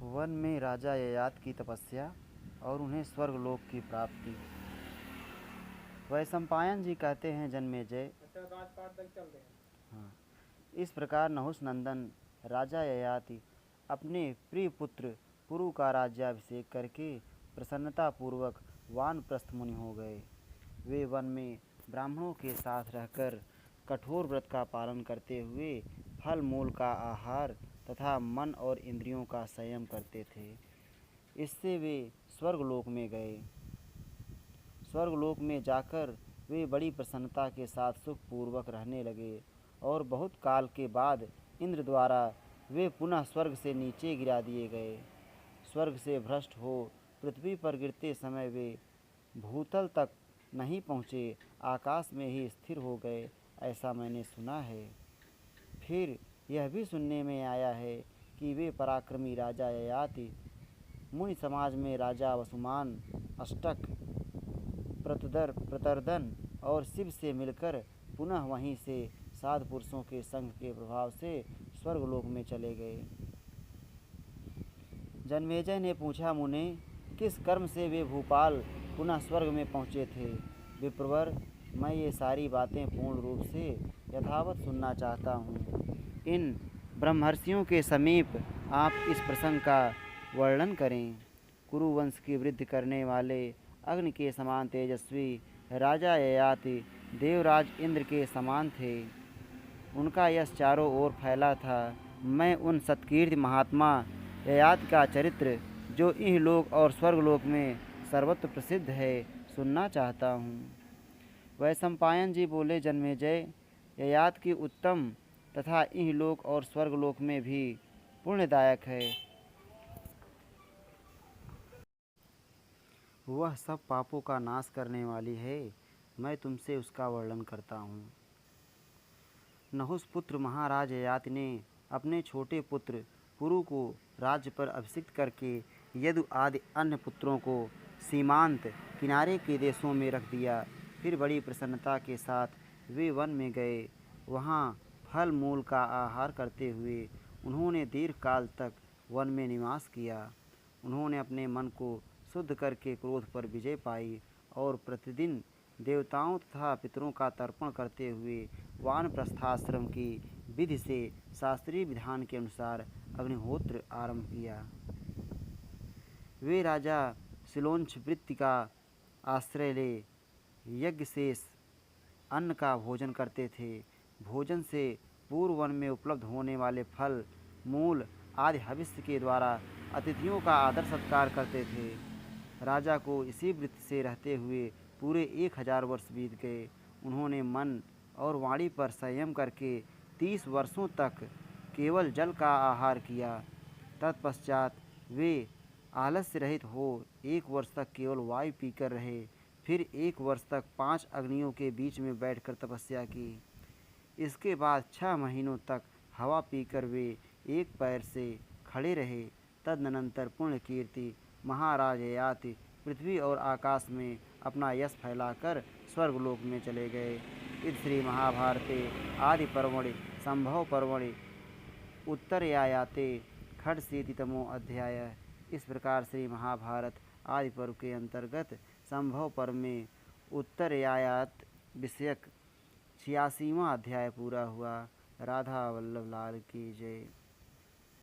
One में राजा ययाति की तपस्या और उन्हें स्वर्गलोक की प्राप्ति। वैशंपायन जी कहते हैं, जन्मेजय, राजपाट तक चल रहे हैं। हाँ, इस प्रकार नहुष नंदन राजा ययाति अपने प्रिय पुत्र पुरु का राज्याभिषेक करके प्रसन्नता पूर्वक वानप्रस्थ मुनि हो गए। वे वन में ब्राह्मणों के साथ रहकर कठोर व्रत का पालन करते हुए फल मूल का आहार तथा मन और इंद्रियों का संयम करते थे। इससे वे स्वर्गलोक में गए। स्वर्गलोक में जाकर वे बड़ी प्रसन्नता के साथ सुखपूर्वक रहने लगे और बहुत काल के बाद इंद्र द्वारा वे पुनः स्वर्ग से नीचे गिरा दिए गए। स्वर्ग से भ्रष्ट हो पृथ्वी पर गिरते समय वे भूतल तक नहीं पहुँचे, आकाश में ही स्थिर हो गए, ऐसा मैंने सुना है। फिर यह भी सुनने में आया है कि वे पराक्रमी राजा ययाति मुनि समाज में राजा वसुमान, अष्टक, प्रतर्दन और शिव से मिलकर पुनः वहीं से साध पुरुषों के संग के प्रभाव से स्वर्गलोक में चले गए। जन्मेजय ने पूछा, मुने, किस कर्म से वे भूपाल पुनः स्वर्ग में पहुँचे थे? विप्रवर, मैं ये सारी बातें पूर्ण रूप से यथावत सुनना चाहता हूँ। इन ब्रह्मर्षियों के समीप आप इस प्रसंग का वर्णन करें। कुरुवंश की वृद्धि करने वाले अग्नि के समान तेजस्वी राजा ययाति देवराज इंद्र के समान थे। उनका यश चारों ओर फैला था। मैं उन सत्कीर्ति महात्मा ययाति का चरित्र, जो इहलोक और स्वर्गलोक में सर्वत्र प्रसिद्ध है, सुनना चाहता हूँ। वैशंपायन जी बोले, जन्मेजय, ययाति की उत्तम तथा इहलोक और स्वर्गलोक में भी पुण्यदायक है। वह सब पापों का नाश करने वाली है। मैं तुमसे उसका वर्णन करता हूँ। नहुष पुत्र महाराज ययाति ने अपने छोटे पुत्र पुरु को राज्य पर अभिषिक्त करके यदु आदि अन्य पुत्रों को सीमांत किनारे के देशों में रख दिया। फिर बड़ी प्रसन्नता के साथ वे वन में गए। वहाँ फल मूल का आहार करते हुए उन्होंने दीर्घ काल तक वन में निवास किया। उन्होंने अपने मन को शुद्ध करके क्रोध पर विजय पाई और प्रतिदिन देवताओं तथा पितरों का तर्पण करते हुए वानप्रस्थाश्रम की विधि से शास्त्रीय विधान के अनुसार अग्निहोत्र आरंभ किया। वे राजा शिलोंच वृत्ति का आश्रय ले यज्ञ शेष अन्न का भोजन करते थे। भोजन से पूर्व वन में उपलब्ध होने वाले फल मूल आदि हविष्य के द्वारा अतिथियों का आदर सत्कार करते थे। राजा को इसी वृत्ति से रहते हुए पूरे 1000 वर्ष बीत गए। उन्होंने मन और वाणी पर संयम करके 30 वर्षों तक केवल जल का आहार किया। तत्पश्चात वे आलस्य रहित हो 1 वर्ष तक केवल वायु पीकर रहे। फिर 1 वर्ष तक 5 अग्नियों के बीच में बैठकर तपस्या की। इसके बाद 6 महीनों तक हवा पीकर वे एक पैर से खड़े रहे। तदनंतर पुण्य कीर्ति महाराज ययाति पृथ्वी और आकाश में अपना यश फैलाकर स्वर्गलोक में चले गए। इस श्री महाभारते आदि पर्वणि संभव पर्वणि उत्तरयायाते खड्गशीतितमो अध्याय। इस प्रकार श्री महाभारत आदि पर्व के अंतर्गत संभव पर्व में उत्तरयायात विषयक 86वां अध्याय पूरा हुआ। राधा वल्लभ लाल की जय।